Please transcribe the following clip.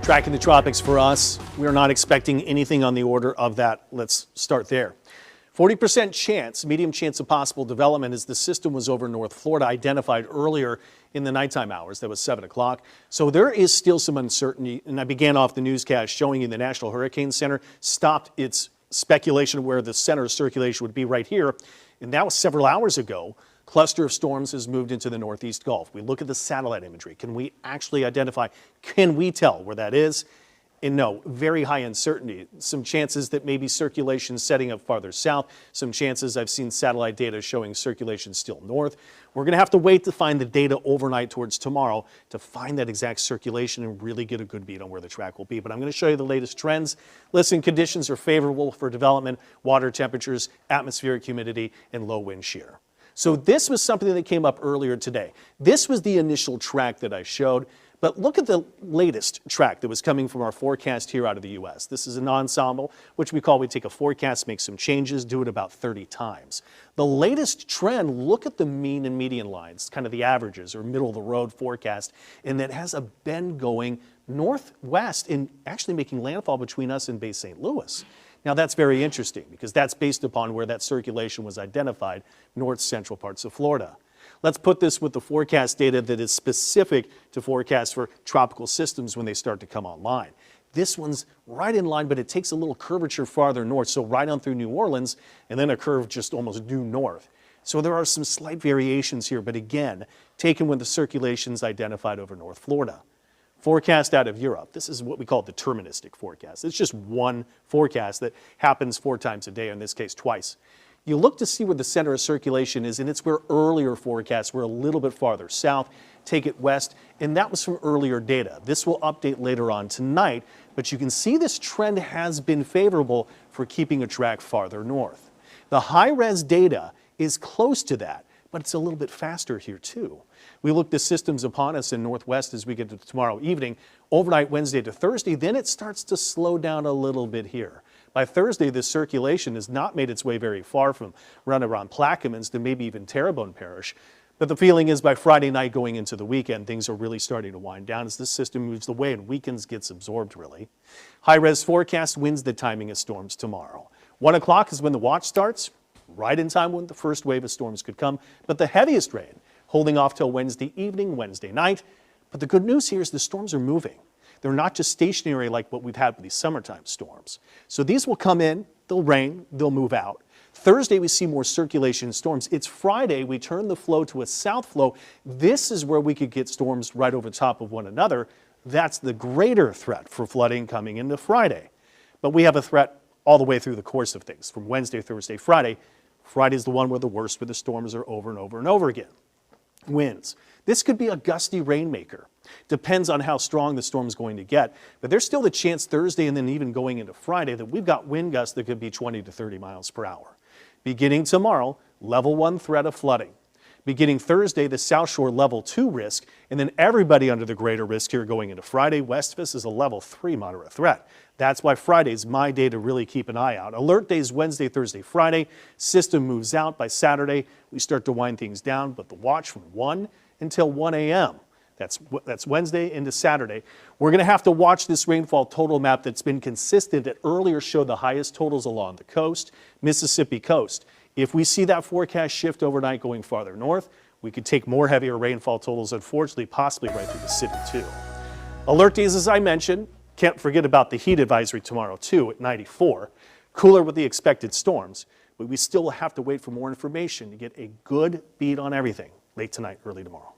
Tracking the tropics for us, we are not expecting anything on the order of that. Let's start there. 40% chance, medium chance of possible development as the system was over North Florida, identified earlier in the nighttime hours. That was 7 o'clock. So there is still some uncertainty. And I began off the newscast showing you the National Hurricane Center stopped its speculation of where the center of circulation would be right here. And that was several hours ago. Cluster of storms has moved into the Northeast Gulf. We look at the satellite imagery. Can we actually identify, can we tell where that is? And no, very high uncertainty. Some chances that maybe circulation setting up farther south. Some chances I've seen satellite data showing circulation still north. We're going to have to wait to find the data overnight towards tomorrow to find that exact circulation and really get a good beat on where the track will be. But I'm going to show you the latest trends. Listen, conditions are favorable for development, water temperatures, atmospheric humidity, and low wind shear. So this was something that came up earlier today. This was the initial track that I showed. But look at the latest track that was coming from our forecast here out of the U.S. This is an ensemble, which we take a forecast, make some changes, do it about 30 times. The latest trend, look at the mean and median lines, kind of the averages or middle of the road forecast, and that has a bend going northwest and actually making landfall between us and Bay St. Louis. Now that's very interesting because that's based upon where that circulation was identified, north central parts of Florida. Let's put this with the forecast data that is specific to forecasts for tropical systems when they start to come online. This one's right in line, but it takes a little curvature farther north, so right on through New Orleans, and then a curve just almost due north. So there are some slight variations here, but again, taken when the circulation's identified over North Florida. Forecast out of Europe. This is what we call deterministic forecast. It's just one forecast that happens 4 times a day, in this case twice. You look to see where the center of circulation is, and it's where earlier forecasts were a little bit farther south. Take it west, and that was from earlier data. This will update later on tonight, but you can see this trend has been favorable for keeping a track farther north. The high-res data is close to that, but it's a little bit faster here too. We look the systems upon us in northwest as we get to tomorrow evening, overnight Wednesday to Thursday, then it starts to slow down a little bit here. By Thursday, this circulation has not made its way very far from around Plaquemines to maybe even Terrebonne Parish. But the feeling is by Friday night going into the weekend, things are really starting to wind down as this system moves away and weekends gets absorbed really. High-res forecast wins the timing of storms tomorrow. 1 o'clock is when the watch starts, right in time when the first wave of storms could come. But the heaviest rain holding off till Wednesday evening, Wednesday night. But the good news here is the storms are moving. They're not just stationary like what we've had with these summertime storms. So these will come in, they'll rain, they'll move out. Thursday, we see more circulation storms. It's Friday, we turn the flow to a south flow. This is where we could get storms right over top of one another. That's the greater threat for flooding coming into Friday. But we have a threat all the way through the course of things, from Wednesday, Thursday, Friday. Friday's the one where the worst, where the storms are over and over and over again. Winds. This could be a gusty rainmaker. Depends on how strong the storm's going to get. But there's still the chance Thursday and then even going into Friday that we've got wind gusts that could be 20 to 30 miles per hour. Beginning tomorrow, level 1 threat of flooding. Beginning Thursday, the South Shore level 2 risk, and then everybody under the greater risk here going into Friday. West of us is a level 3 moderate threat. That's why Friday's my day to really keep an eye out. Alert days Wednesday, Thursday, Friday. System moves out by Saturday. We start to wind things down, but the watch from 1 until 1 a.m. That's Wednesday into Saturday. We're going to have to watch this rainfall total map that's been consistent that earlier showed the highest totals along the coast, Mississippi coast. If we see that forecast shift overnight going farther north, we could take more heavier rainfall totals, unfortunately, possibly right through the city too. Alert days, as I mentioned, can't forget about the heat advisory tomorrow too at 94. Cooler with the expected storms, but we still have to wait for more information to get a good beat on everything late tonight, early tomorrow.